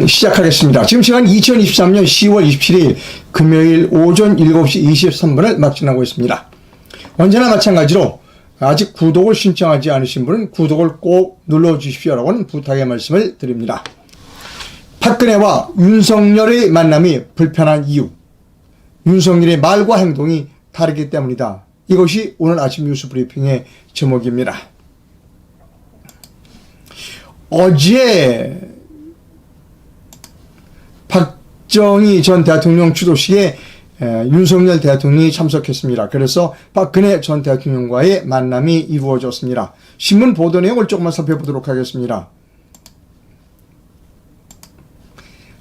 시작하겠습니다. 지금 시간 2023년 10월 27일 금요일 오전 7시 23분을 막 지나고 있습니다. 언제나 마찬가지로 아직 구독을 신청하지 않으신 분은 구독을 꼭 눌러주십시오라고는 부탁의 말씀을 드립니다. 박근혜와 윤석열의 만남이 불편한 이유, 윤석열의 말과 행동이 다르기 때문이다. 이것이 오늘 아침 뉴스 브리핑의 제목입니다. 어제 박정희 전 대통령 추도식에 윤석열 대통령이 참석했습니다. 그래서 박근혜 전 대통령과의 만남이 이루어졌습니다. 신문 보도 내용을 조금만 살펴보도록 하겠습니다.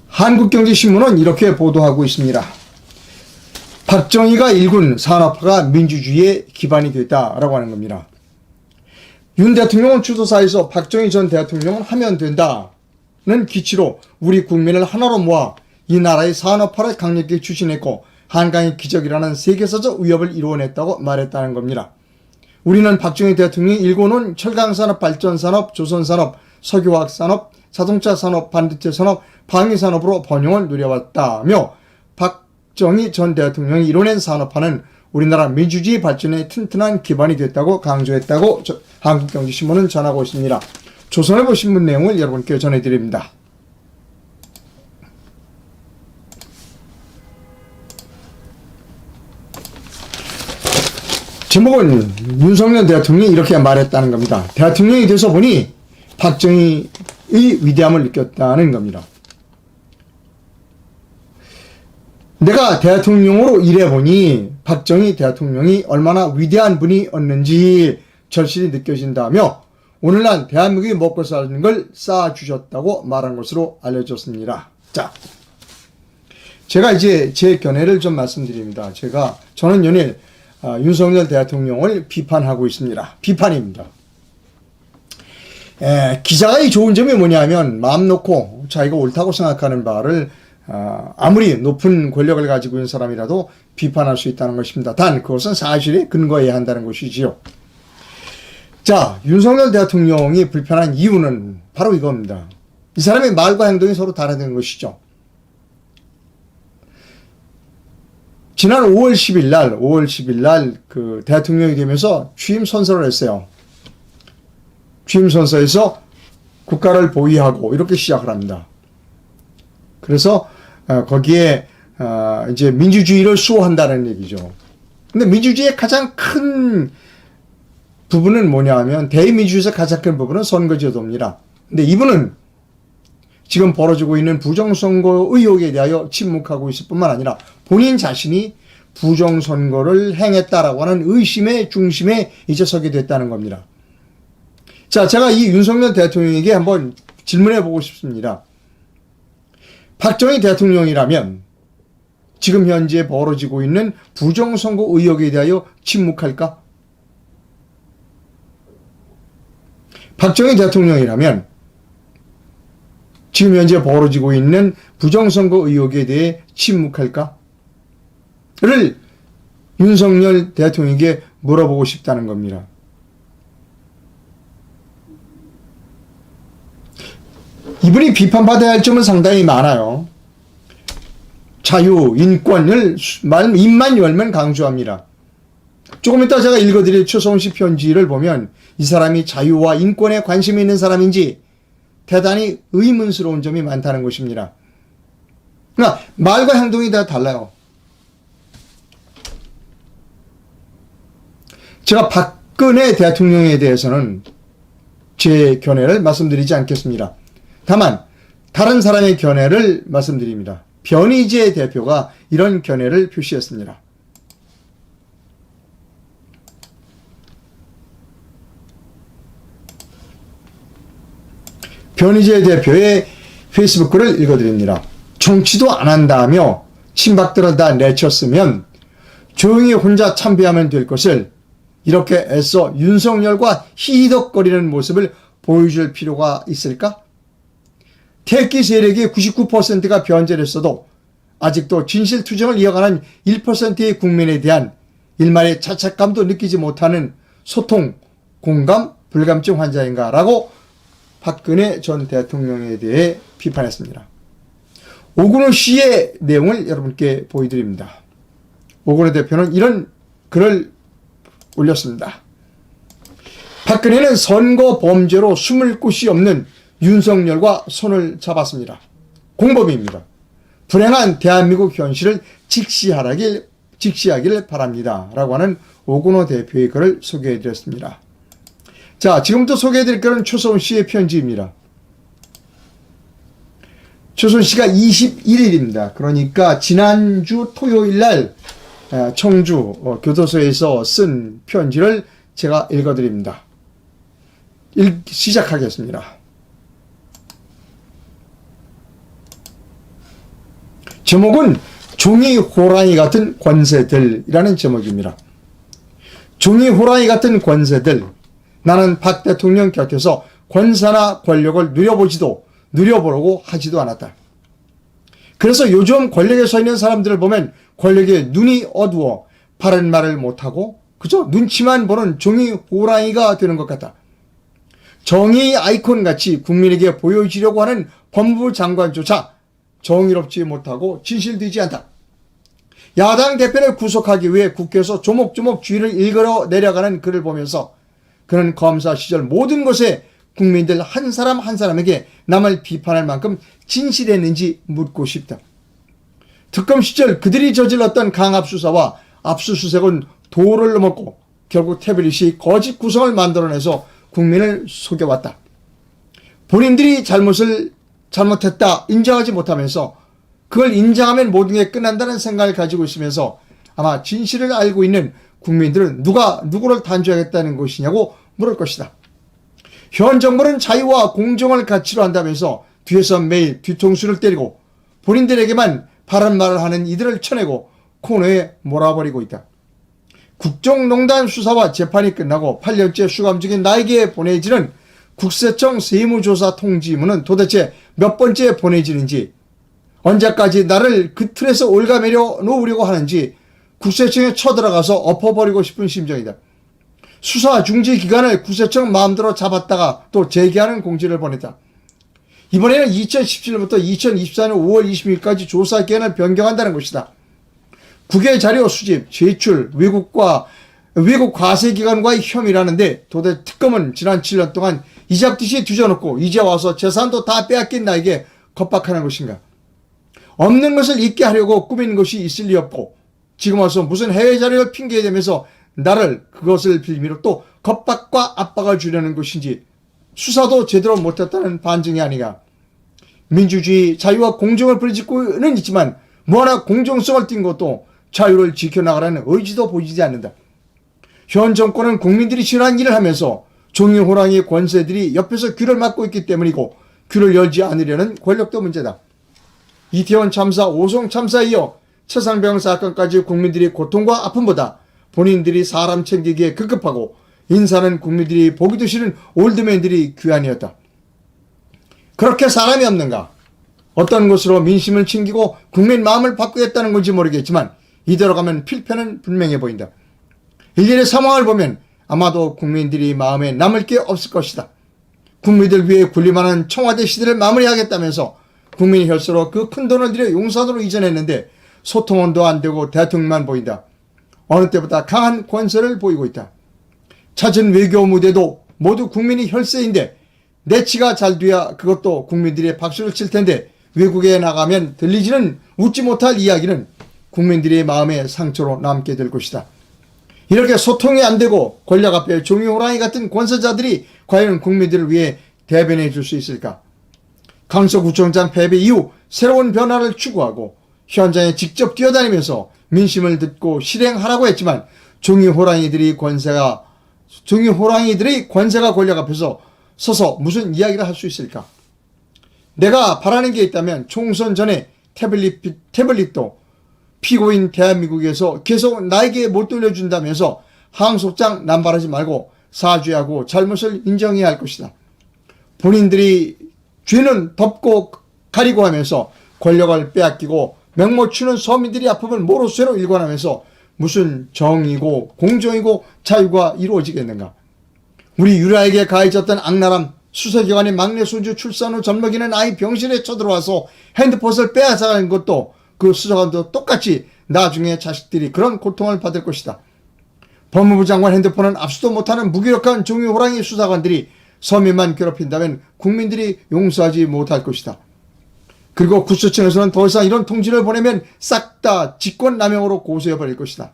한국경제신문은 이렇게 보도하고 있습니다. 박정희가 일군 산업화가 민주주의의 기반이 됐다라고 하는 겁니다. 윤 대통령은 추도사에서 박정희 전 대통령은 하면 된다는 기치로 우리 국민을 하나로 모아 이 나라의 산업화를 강력히 추진했고 한강의 기적이라는 세계사적 위협을 이루어냈다고 말했다는 겁니다. 우리는 박정희 대통령이 일궈놓은 철강산업, 발전산업, 조선산업, 석유화학산업, 자동차산업, 반도체산업, 방위산업으로 번영을 누려왔다며 박정희 전 대통령이 이뤄낸 산업화는 우리나라 민주주의 발전의 튼튼한 기반이 됐다고 강조했다고 한국경제신문은 전하고 있습니다. 조선일보 신문 내용을 여러분께 전해드립니다. 제목은 윤석열 대통령이 이렇게 말했다는 겁니다. 대통령이 돼서 보니 박정희의 위대함을 느꼈다는 겁니다. 내가 대통령으로 일해보니 박정희 대통령이 얼마나 위대한 분이었는지 절실히 느껴진다며 오늘날 대한민국이 먹고 사는 걸 쌓아주셨다고 말한 것으로 알려졌습니다. 자, 제가 이제 제 견해를 좀 말씀드립니다. 저는 연일 윤석열 대통령을 비판하고 있습니다. 비판입니다. 기자가 좋은 점이 뭐냐면 마음 놓고 자기가 옳다고 생각하는 바를 아무리 높은 권력을 가지고 있는 사람이라도 비판할 수 있다는 것입니다. 단 그것은 사실에 근거해야 한다는 것이지요. 자, 윤석열 대통령이 불편한 이유는 바로 이겁니다. 이 사람의 말과 행동이 서로 다르다는 것이죠. 지난 5월 10일 날 그 대통령이 되면서 취임 선서를 했어요. 취임 선서에서 국가를 보위하고 이렇게 시작을 합니다. 그래서 거기에 이제 민주주의를 수호한다는 얘기죠. 근데 민주주의의 가장 큰 부분은 뭐냐 하면 대의민주주의에서 가장 큰 부분은 선거제도입니다. 근데 이분은 지금 벌어지고 있는 부정선거 의혹에 대하여 침묵하고 있을 뿐만 아니라 본인 자신이 부정선거를 행했다라고 하는 의심의 중심에 이제 서게 됐다는 겁니다. 자, 제가 이 윤석열 대통령에게 한번 질문해 보고 싶습니다. 박정희 대통령이라면 지금 현재 벌어지고 있는 부정선거 의혹에 대하여 침묵할까? 박정희 대통령이라면 지금 현재 벌어지고 있는 부정선거 의혹에 대해 침묵할까? 를 윤석열 대통령에게 물어보고 싶다는 겁니다. 이분이 비판받아야 할 점은 상당히 많아요. 자유, 인권을 입만 열면 강조합니다. 조금 이따 제가 읽어드릴 최성훈 씨 편지를 보면 이 사람이 자유와 인권에 관심이 있는 사람인지 대단히 의문스러운 점이 많다는 것입니다. 그러니까 말과 행동이 다 달라요. 제가 박근혜 대통령에 대해서는 제 견해를 말씀드리지 않겠습니다. 다만 다른 사람의 견해를 말씀드립니다. 변희재 대표가 이런 견해를 표시했습니다. 변희재 대표의 페이스북 글을 읽어드립니다. 정치도 안 한다며 친박들을 다 내쳤으면 조용히 혼자 참배하면 될 것을 이렇게 애써 윤석열과 희덕거리는 모습을 보여줄 필요가 있을까? 태극기 세력의 99%가 변절했어도 아직도 진실투정을 이어가는 1%의 국민에 대한 일말의 자책감도 느끼지 못하는 소통, 공감, 불감증 환자인가라고 박근혜 전 대통령에 대해 비판했습니다. 오건호 씨의 내용을 여러분께 보여드립니다. 오건호 대표는 이런 글을 올렸습니다. 박근혜는 선거 범죄로 숨을 곳이 없는 윤석열과 손을 잡았습니다. 공범입니다. 불행한 대한민국 현실을 직시하기를 바랍니다. 라고 하는 오건호 대표의 글을 소개해드렸습니다. 자, 지금부터 소개해드릴 글은 최소은 씨의 편지입니다. 최소은 씨가 21일입니다. 그러니까 지난주 토요일 날 청주 교도소에서 쓴 편지를 제가 읽어드립니다. 시작하겠습니다. 제목은 종이 호랑이 같은 권세들이라는 제목입니다. 종이 호랑이 같은 권세들. 나는 박 대통령 곁에서 권세나 권력을 누려보려고 하지도 않았다. 그래서 요즘 권력에 서 있는 사람들을 보면 권력에 눈이 어두워 바른 말을 못하고 그저 눈치만 보는 종이 호랑이가 되는 것 같다. 정의 아이콘같이 국민에게 보여주려고 하는 법무부 장관조차 정의롭지 못하고 진실되지 않다. 야당 대표를 구속하기 위해 국회에서 조목조목 주의를 일걸어 내려가는 그를 보면서 그는 검사 시절 모든 것에 국민들 한 사람 한 사람에게 남을 비판할 만큼 진실했는지 묻고 싶다. 특검 시절 그들이 저질렀던 강압수사와 압수수색은 도를 넘었고 결국 태블릿이 거짓 구성을 만들어내서 국민을 속여왔다. 본인들이 잘못했다 인정하지 못하면서 그걸 인정하면 모든 게 끝난다는 생각을 가지고 있으면서 아마 진실을 알고 있는 국민들은 누가 누구를 단죄하겠다는 것이냐고 물을 것이다. 현 정부는 자유와 공정을 가치로 한다면서 뒤에서 매일 뒤통수를 때리고 본인들에게만 바른 말을 하는 이들을 쳐내고 코너에 몰아버리고 있다. 국정농단 수사와 재판이 끝나고 8년째 수감 중인 나에게 보내지는 국세청 세무조사 통지문은 도대체 몇 번째 보내지는지, 언제까지 나를 그 틀에서 올가매려 놓으려고 하는지 국세청에 쳐들어가서 엎어버리고 싶은 심정이다. 수사 중지 기간을 국세청 마음대로 잡았다가 또 재개하는 공지를 보냈다. 이번에는 2017년부터 2024년 5월 20일까지 조사 기간을 변경한다는 것이다. 국외 자료 수집, 제출, 외국 과세기관과의 혐의라는데 도대체 특검은 지난 7년 동안 이잡듯이 뒤져놓고 이제 와서 재산도 다 빼앗긴 나에게 겁박하는 것인가. 없는 것을 있게 하려고 꾸민 것이 있을 리 없고 지금 와서 무슨 해외 자료를 핑계대면서 나를 그것을 빌미로 또 겁박과 압박을 주려는 것인지 수사도 제대로 못했다는 반증이 아니가. 민주주의, 자유와 공정을 부르짖고는 있지만 뭐하나 공정성을 띈 것도 자유를 지켜나가라는 의지도 보이지 않는다. 현 정권은 국민들이 싫어하는 일을 하면서 종이 호랑이 권세들이 옆에서 귀를 막고 있기 때문이고 귀를 열지 않으려는 권력도 문제다. 이태원 참사, 오송 참사에 이어 최상병 사건까지 국민들이 고통과 아픔보다 본인들이 사람 챙기기에 급급하고 인사는 국민들이 보기도 싫은 올드맨들이 귀환이었다. 그렇게 사람이 없는가? 어떤 것으로 민심을 챙기고 국민 마음을 바꾸겠다는 건지 모르겠지만 이대로 가면 필패는 분명해 보인다. 일일의 상황을 보면 아마도 국민들이 마음에 남을 게 없을 것이다. 국민들 위해 군림하는 청와대 시대를 마무리하겠다면서 국민의 혈세로 그 큰 돈을 들여 용산으로 이전했는데 소통원도 안 되고 대통령만 보인다. 어느 때보다 강한 권세를 보이고 있다. 잦은 외교 무대도 모두 국민이 혈세인데 내치가 잘 돼야 그것도 국민들이 박수를 칠 텐데 외국에 나가면 들리지는 웃지 못할 이야기는 국민들의 마음에 상처로 남게 될 것이다. 이렇게 소통이 안 되고 권력 앞에 종이 호랑이 같은 권세자들이 과연 국민들을 위해 대변해 줄 수 있을까? 강서구청장 패배 이후 새로운 변화를 추구하고 현장에 직접 뛰어다니면서 민심을 듣고 실행하라고 했지만 종이 호랑이들이 권세가 권력 앞에서 서서 무슨 이야기를 할 수 있을까? 내가 바라는 게 있다면 총선 전에 태블릿도 피고인 대한민국에서 계속 나에게 못 돌려준다면서 항소장 남발하지 말고 사죄하고 잘못을 인정해야 할 것이다. 본인들이 죄는 덮고 가리고 하면서 권력을 빼앗기고 명모추는 서민들이 아픔을 모로쇠로 일관하면서 무슨 정의고 공정이고 자유가 이루어지겠는가. 우리 유라에게 가해졌던 악랄함, 수사기관이 막내 손주 출산 후 젖먹이는 아이 병실에 쳐들어와서 핸드폰을 빼앗아가는 것도 그 수사관도 똑같이 나중에 자식들이 그런 고통을 받을 것이다. 법무부 장관 핸드폰은 압수도 못하는 무기력한 종이 호랑이 수사관들이 서민만 괴롭힌다면 국민들이 용서하지 못할 것이다. 그리고 구치소청에서는 더 이상 이런 통지를 보내면 싹 다 직권남용으로 고소해버릴 것이다.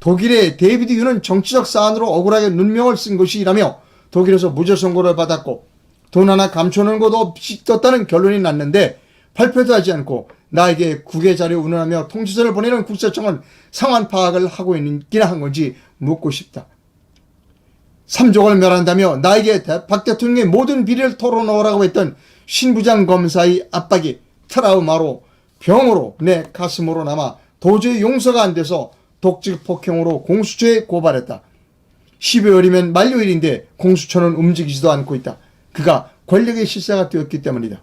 독일의 데이비드 유는 정치적 사안으로 억울하게 눈명을 쓴 것이라며 독일에서 무죄 선고를 받았고 돈 하나 감춰놓은 것도 없이 떴다는 결론이 났는데 발표도 하지 않고 나에게 국외 자료 운운하며 통지서를 보내는 국세청은 상황 파악을 하고 있기나 한 건지 묻고 싶다. 삼족을 멸한다며 나에게 박 대통령의 모든 비리를 털어놓으라고 했던 신부장 검사의 압박이 트라우마로 병으로 내 가슴으로 남아 도저히 용서가 안 돼서 독직 폭행으로 공수처에 고발했다. 12월이면 만료일인데 공수처는 움직이지도 않고 있다. 그가 권력의 실세가 되었기 때문이다.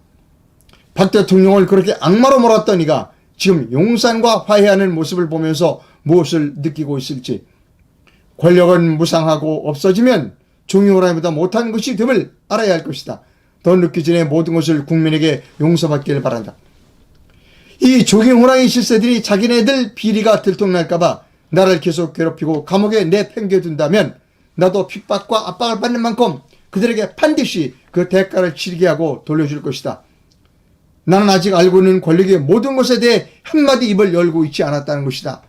박 대통령을 그렇게 악마로 몰았던 이가 지금 용산과 화해하는 모습을 보면서 무엇을 느끼고 있을지. 권력은 무상하고 없어지면 종이호랑이보다 못한 것이 됨을 알아야 할 것이다. 더 늦기 전에 모든 것을 국민에게 용서받기를 바란다. 이 종이호랑이 실세들이 자기네들 비리가 들통날까봐 나를 계속 괴롭히고 감옥에 내팽겨둔다면 나도 핍박과 압박을 받는 만큼 그들에게 반드시 그 대가를 치르게 하고 돌려줄 것이다. 나는 아직 알고 있는 권력의 모든 것에 대해 한마디 입을 열고 있지 않았다는 것이다.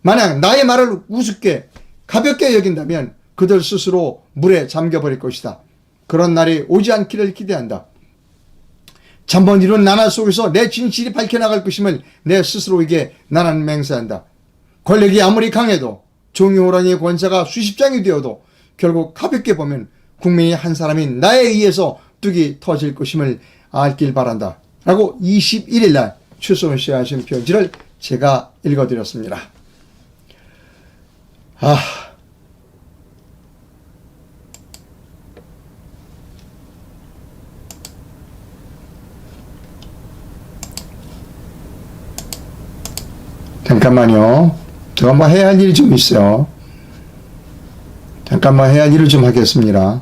만약 나의 말을 우습게 가볍게 여긴다면 그들 스스로 물에 잠겨버릴 것이다. 그런 날이 오지 않기를 기대한다. 잠번 이룬 나날 속에서 내 진실이 밝혀나갈 것임을 내 스스로에게 나는 맹세한다. 권력이 아무리 강해도 종이호랑이의 권세가 수십 장이 되어도 결국 가볍게 보면 국민이 한 사람인 나에 의해서 뚝이 터질 것임을 알길 바란다. 라고 21일 날 최소은 씨가 하신 편지를 제가 읽어드렸습니다. 잠깐만요. 제가 뭐 해야 할 일이 좀 있어요. 잠깐만 해야 할 일을 좀 하겠습니다.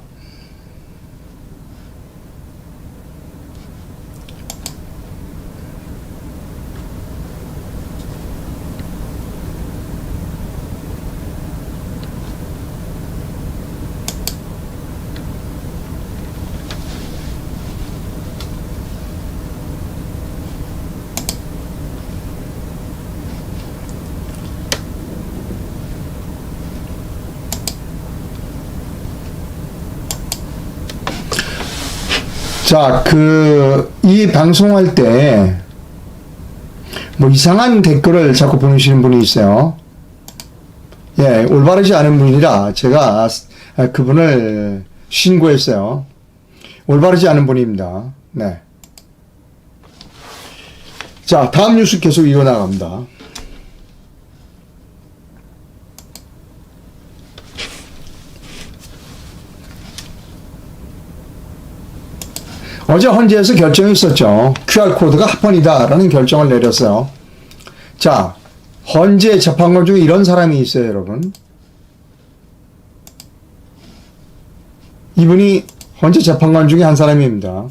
자, 이 방송할 때, 뭐 이상한 댓글을 자꾸 보내시는 분이 있어요. 예, 올바르지 않은 분이라 제가 그분을 신고했어요. 올바르지 않은 분입니다. 네. 자, 다음 뉴스 계속 이어나갑니다. 어제 헌재에서 결정이 있었죠. QR코드가 합헌이다라는 결정을 내렸어요. 자, 헌재 재판관 중에 이런 사람이 있어요, 여러분. 이분이 헌재 재판관 중에 한 사람입니다.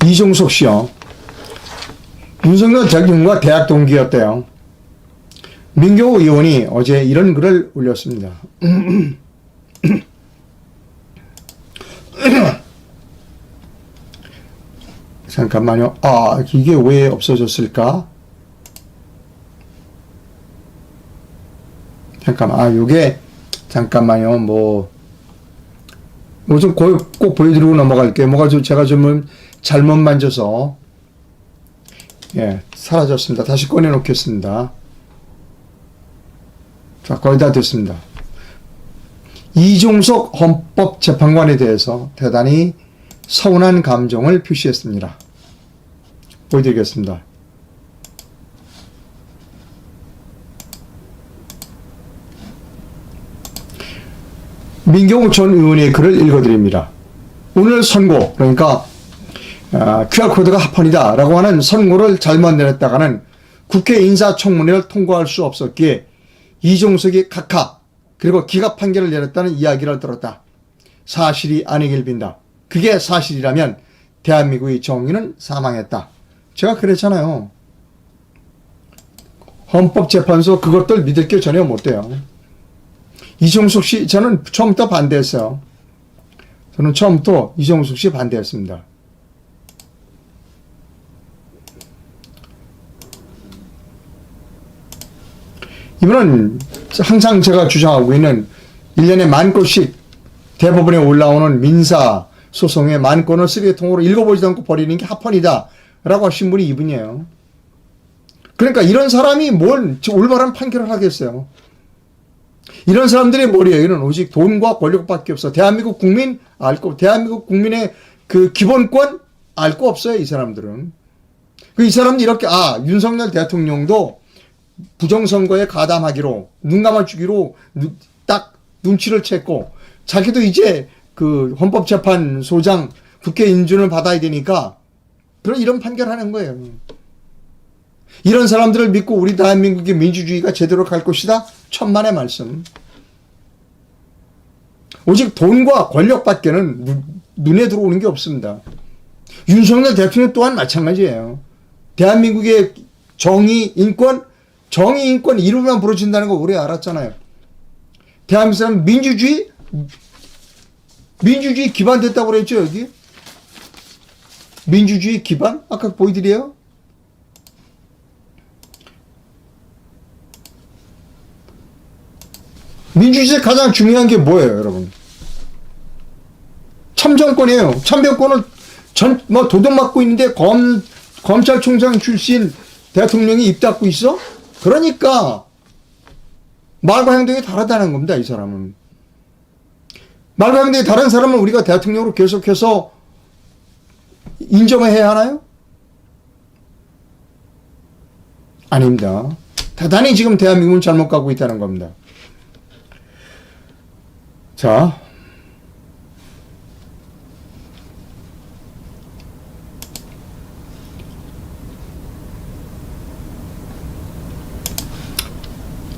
이종석 씨요. 윤석열 대통령과 대학 동기였대요. 민경호 의원이 어제 이런 글을 올렸습니다. 잠깐만요. 이게 왜 없어졌을까? 요게, 잠깐만요. 좀 꼭 보여드리고 넘어갈게요. 제가 좀 잘못 만져서, 예, 사라졌습니다. 다시 꺼내놓겠습니다. 자, 거의 다 됐습니다. 이종석 헌법재판관에 대해서 대단히 서운한 감정을 표시했습니다. 보여드리겠습니다. 민경욱 전 의원의 글을 읽어드립니다. 오늘 선고, 그러니까 QR코드가 합헌이다 라고 하는 선고를 잘못 내렸다가는 국회 인사청문회를 통과할 수 없었기에 이종석이 각하 그리고 기각 판결을 내렸다는 이야기를 들었다. 사실이 아니길 빈다. 그게 사실이라면 대한민국의 정의는 사망했다. 제가 그랬잖아요. 헌법재판소 그것들 믿을 게 전혀 못 돼요. 이종숙 씨, 저는 처음부터 반대했어요. 저는 처음부터 이종숙 씨 반대했습니다. 이번은 항상 제가 주장하고 있는 1년에 10,000건씩 대법원에 올라오는 민사 소송의 10,000건을 쓰레기통으로 읽어보지도 않고 버리는 게 합헌이다 라고 하신 분이 이분이에요. 그러니까 이런 사람이 뭘 올바른 판결을 하겠어요. 이런 사람들의 머리에는 오직 돈과 권력밖에 없어. 대한민국 국민 알 거, 대한민국 국민의 그 기본권 알 거 없어요. 이 사람들은. 이 사람들이 이렇게 윤석열 대통령도 부정선거에 가담하기로 눈 감아주기로 딱 눈치를 챘고 자기도 이제 그 헌법재판소장 국회 인준을 받아야 되니까 그런 이런 판결하는 거예요. 이런 사람들을 믿고 우리 대한민국의 민주주의가 제대로 갈 것이다? 천만의 말씀. 오직 돈과 권력밖에는 눈에 들어오는 게 없습니다. 윤석열 대통령 또한 마찬가지예요. 대한민국의 정의, 인권 이름만 부러진다는 거 오래 알았잖아요. 대한민국 사람 민주주의 기반됐다고 그랬죠, 여기? 민주주의 기반? 아까 보여드려요? 민주주의에 가장 중요한 게 뭐예요, 여러분? 참정권이에요. 참정권을 도둑 맞고 있는데 검찰총장 출신 대통령이 입 닫고 있어? 그러니까 말과 행동이 다르다는 겁니다, 이 사람은. 말과 행동이 다른 사람은 우리가 대통령으로 계속해서 인정을 해야 하나요? 아닙니다. 대단히 지금 대한민국은 잘못 가고 있다는 겁니다. 자,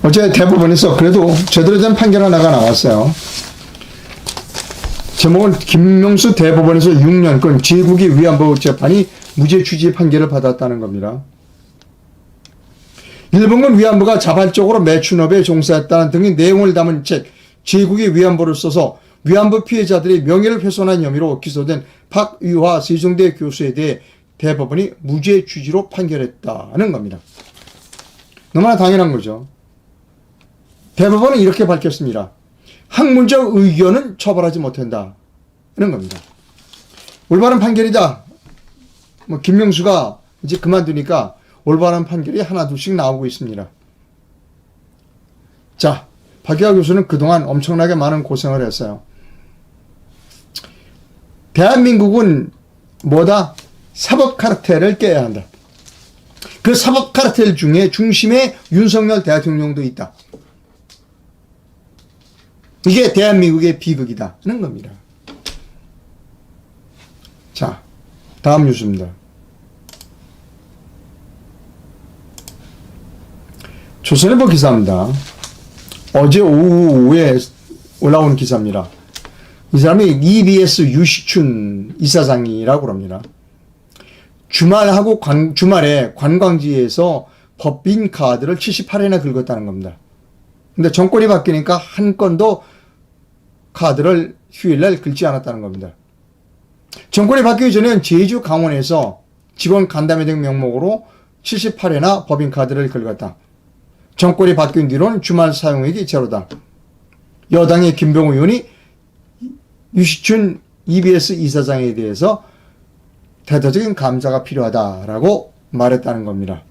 어제 대법원에서 그래도 제대로 된 판결 하나가 나왔어요. 제목은 김명수 대법원에서 6년권 제9기 위안부 재판이 무죄 취지 판결을 받았다는 겁니다. 일본군 위안부가 자발적으로 매춘업에 종사했다는 등의 내용을 담은 책 제9기 위안부를 써서 위안부 피해자들의 명예를 훼손한 혐의로 기소된 박유화 세종대 교수에 대해 대법원이 무죄 취지로 판결했다는 겁니다. 너무나 당연한 거죠. 대법원은 이렇게 밝혔습니다. 학문적 의견은 처벌하지 못한다는 겁니다. 올바른 판결이다. 김명수가 이제 그만두니까 올바른 판결이 하나둘씩 나오고 있습니다. 자, 박유화 교수는 그동안 엄청나게 많은 고생을 했어요. 대한민국은 뭐다? 사법 카르텔을 깨야 한다. 그 사법 카르텔 중에 중심에 윤석열 대통령도 있다. 이게 대한민국의 비극이다는 겁니다. 자, 다음 뉴스입니다. 조선일보 기사입니다. 어제 오후에 올라온 기사입니다. 이 사람이 EBS 유시춘 이사장이라고 합니다. 주말에 관광지에서 법인 카드를 78회나 긁었다는 겁니다. 근데 정권이 바뀌니까 한 건도 카드를 휴일날 긁지 않았다는 겁니다. 정권이 바뀌기 전에는 제주 강원에서 직원 간담회 등 명목으로 78회나 법인 카드를 긁었다. 정권이 바뀐 뒤로는 주말 사용액이 제로다. 여당의 김병우 의원이 유시춘 EBS 이사장에 대해서 대대적인 감사가 필요하다라고 말했다는 겁니다.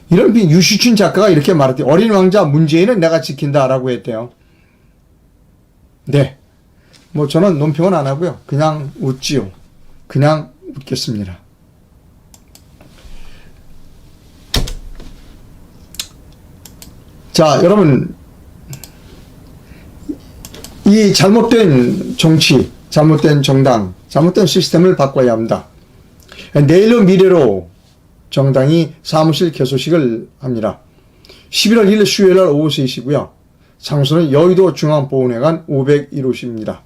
이런 유시춘 작가가 이렇게 말했대요. 어린 왕자 문재인은 내가 지킨다라고 했대요. 네. 저는 논평은 안 하고요. 그냥 웃지요. 그냥 웃겠습니다. 자, 여러분. 이 잘못된 정치, 잘못된 정당, 잘못된 시스템을 바꿔야 합니다. 내일로 미래로 정당이 사무실 개소식을 합니다. 11월 1일 수요일 날 오후 3시고요. 장소는 여의도 중앙보훈회관 501호실입니다.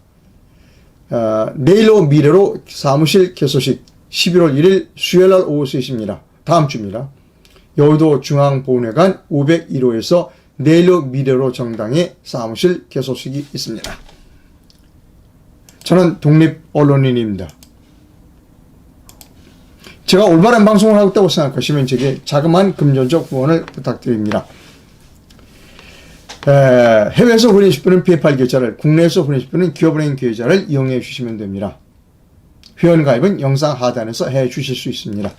내일 오후 미래로 사무실 개소식 11월 1일 수요일날 오후 3시입니다. 다음 주입니다. 여의도 중앙보훈회관 501호에서 내일 오후 미래로 정당의 사무실 개소식이 있습니다. 저는 독립언론인입니다. 제가 올바른 방송을 하고 있다고 생각하시면 제게 자그마한 금전적 후원을 부탁드립니다. 해외에서 보내실 분은 페이팔 계좌를, 국내에서 보내실 분은 기업은행 계좌를 이용해 주시면 됩니다. 회원가입은 영상 하단에서 해 주실 수 있습니다.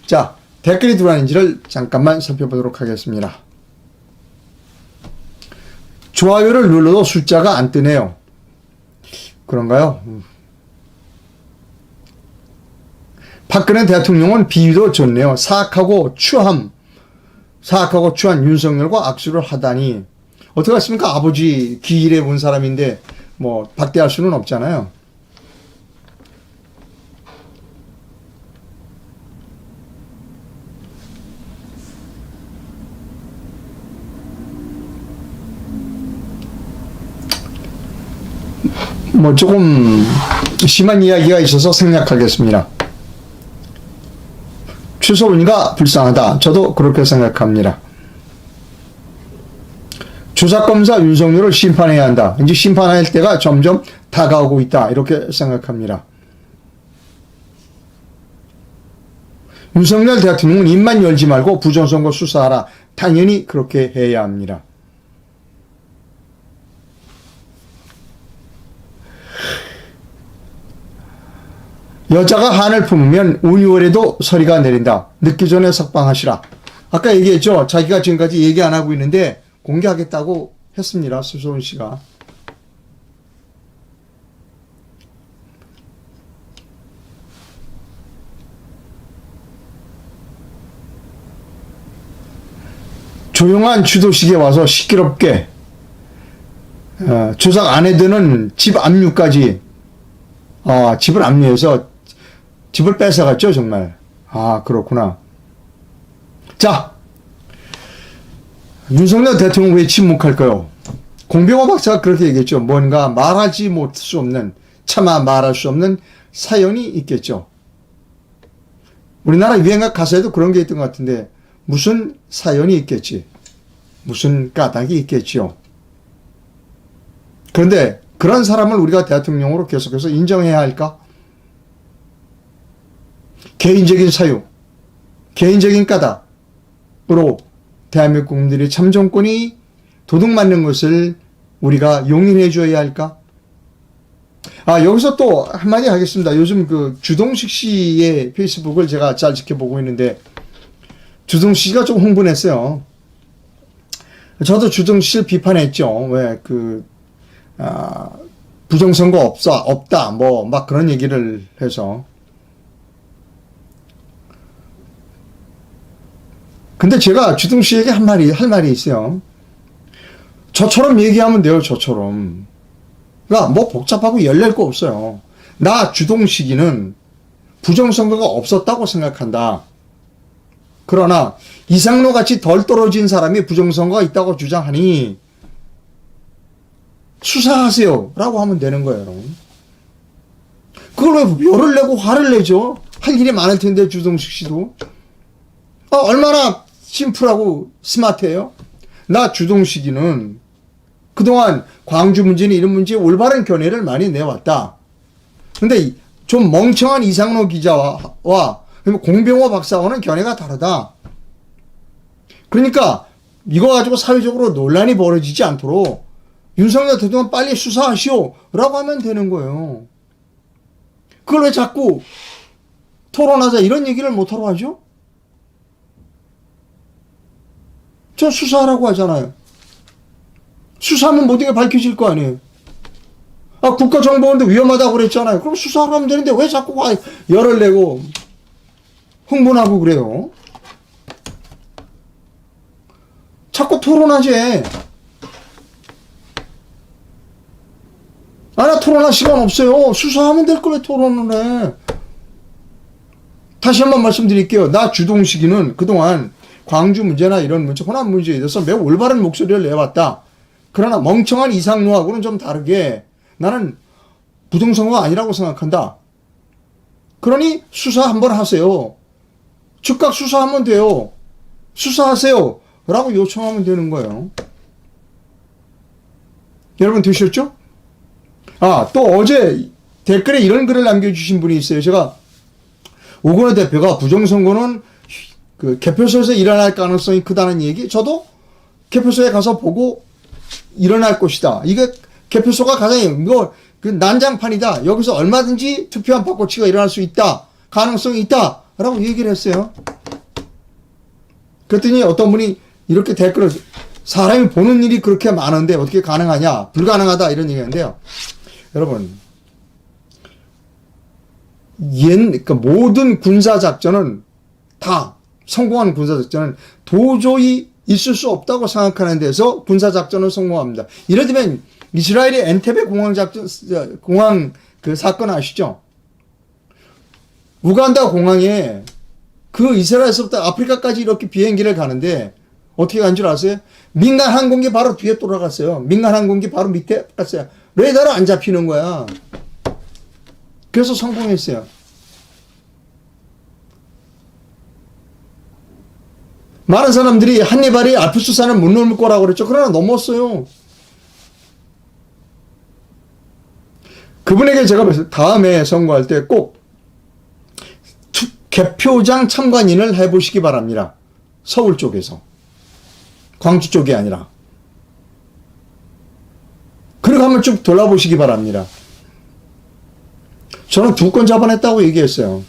자, 댓글이 들어왔는지를 잠깐만 살펴보도록 하겠습니다. 좋아요를 눌러도 숫자가 안 뜨네요. 그런가요? 박근혜 대통령은 비유도 좋네요. 사악하고 추한 윤석열과 악수를 하다니. 어떻게 하십니까? 아버지 기일에 본 사람인데 뭐 박대할 수는 없잖아요. 뭐 조금 심한 이야기가 있어서 생략하겠습니다. 취소보니까 불쌍하다. 저도 그렇게 생각합니다. 조사검사 윤석열을 심판해야 한다. 이제 심판할 때가 점점 다가오고 있다. 이렇게 생각합니다. 윤석열 대통령은 입만 열지 말고 부정선거 수사하라. 당연히 그렇게 해야 합니다. 여자가 한을 품으면 운이월에도 서리가 내린다. 늦기 전에 석방하시라. 아까 얘기했죠. 자기가 지금까지 얘기 안 하고 있는데 공개하겠다고 했습니다. 수소은 씨가. 조용한 주도식에 와서 시끄럽게 조작 아내들은 집 압류까지 집을 압류해서 집을 뺏어갔죠, 정말. 아, 그렇구나. 자, 윤석열 대통령 왜 침묵할까요? 공병호 박사가 그렇게 얘기했죠. 뭔가 말하지 못 수 없는, 차마 말할 수 없는 사연이 있겠죠. 우리나라 유행가 가사에도 그런 게 있던 것 같은데, 무슨 사연이 있겠지. 무슨 까닭이 있겠죠. 그런데 그런 사람을 우리가 대통령으로 계속해서 인정해야 할까? 개인적인 사유, 개인적인 까닭으로 대한민국 국민들의 참정권이 도둑맞는 것을 우리가 용인해 줘야 할까? 여기서 또 한마디 하겠습니다. 요즘 그 주동식 씨의 페이스북을 제가 잘 지켜보고 있는데, 주동식 씨가 좀 흥분했어요. 저도 주동식 씨를 비판했죠. 왜 부정선거 없다, 뭐, 막 그런 얘기를 해서. 근데 제가 주동식 씨에게 할 말이 있어요. 저처럼 얘기하면 돼요, 저처럼. 그러니까 뭐 복잡하고 열릴 거 없어요. 나 주동식이는 부정선거가 없었다고 생각한다. 그러나 이상로 같이 덜 떨어진 사람이 부정선거가 있다고 주장하니 수사하세요 라고 하면 되는 거예요, 여러분. 그걸 왜 열을 내고 화를 내죠? 할 일이 많을 텐데, 주동식 씨도. 얼마나 심플하고 스마트해요? 나 주동식이는 그동안 광주 문제는 이런 문제에 올바른 견해를 많이 내왔다. 근데 좀 멍청한 이상로 기자와 공병호 박사와는 견해가 다르다. 그러니까 이거 가지고 사회적으로 논란이 벌어지지 않도록 윤석열 대통령 빨리 수사하시오 라고 하면 되는 거예요. 그걸 왜 자꾸 토론하자 이런 얘기를 못하러 하죠? 저 수사하라고 하잖아요. 수사하면 모든 게 밝혀질 거 아니에요. 국가정보원도 위험하다고 그랬잖아요. 그럼 수사하러 하면 되는데 왜 자꾸 열을 내고 흥분하고 그래요? 자꾸 토론하지. 나 토론할 시간 없어요. 수사하면 될 걸 왜 토론을 해. 다시 한번 말씀드릴게요. 나 주동식이는 그동안 광주 문제나 이런 문제, 호남 문제에 대해서 매우 올바른 목소리를 내왔다. 그러나 멍청한 이상루하고는 좀 다르게 나는 부정선거가 아니라고 생각한다. 그러니 수사 한번 하세요. 즉각 수사하면 돼요. 수사하세요. 라고 요청하면 되는 거예요. 여러분 되셨죠? 또 어제 댓글에 이런 글을 남겨주신 분이 있어요. 제가 오건호 대표가 부정선거는 그 개표소에서 일어날 가능성이 크다는 얘기, 저도 개표소에 가서 보고 일어날 것이다. 이게 개표소가 가장 이거 그 난장판이다. 여기서 얼마든지 투표한 바꿔치기가 일어날 수 있다. 가능성이 있다. 라고 얘기를 했어요. 그랬더니 어떤 분이 이렇게 댓글을, 사람이 보는 일이 그렇게 많은데 어떻게 가능하냐, 불가능하다, 이런 얘기인데요. 여러분, 그러니까 모든 군사작전은 다, 성공한 군사작전은 도저히 있을 수 없다고 생각하는 데서 군사작전은 성공합니다. 예를 들면 이스라엘의 엔테베 공항 그 사건 아시죠? 우간다 공항에 그 이스라엘에서부터 아프리카까지 이렇게 비행기를 가는데 어떻게 간 줄 아세요? 민간 항공기 바로 뒤에 돌아갔어요. 민간 항공기 바로 밑에 갔어요. 레이더로 안 잡히는 거야. 그래서 성공했어요. 많은 사람들이 한니발이 알프스산을 못 넘을 거라고 그랬죠. 그러나 넘었어요. 그분에게 제가 다음에 선거할 때 꼭 개표장 참관인을 해보시기 바랍니다. 서울 쪽에서. 광주 쪽이 아니라. 그리고 한번 쭉 돌아보시기 바랍니다. 저는 2건 잡아냈다고 얘기했어요.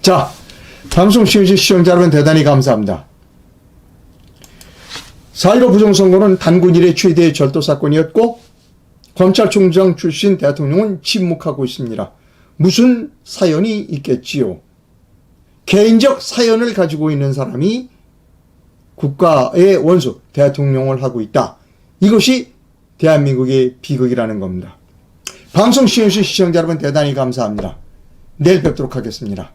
자, 방송 시청자 시청자 여러분 대단히 감사합니다. 4.15 부정선거는 단군 일의 최대의 절도사건이었고 검찰총장 출신 대통령은 침묵하고 있습니다. 무슨 사연이 있겠지요? 개인적 사연을 가지고 있는 사람이 국가의 원수 대통령을 하고 있다. 이것이 대한민국의 비극이라는 겁니다. 방송 시청자 여러분 대단히 감사합니다. 내일 뵙도록 하겠습니다.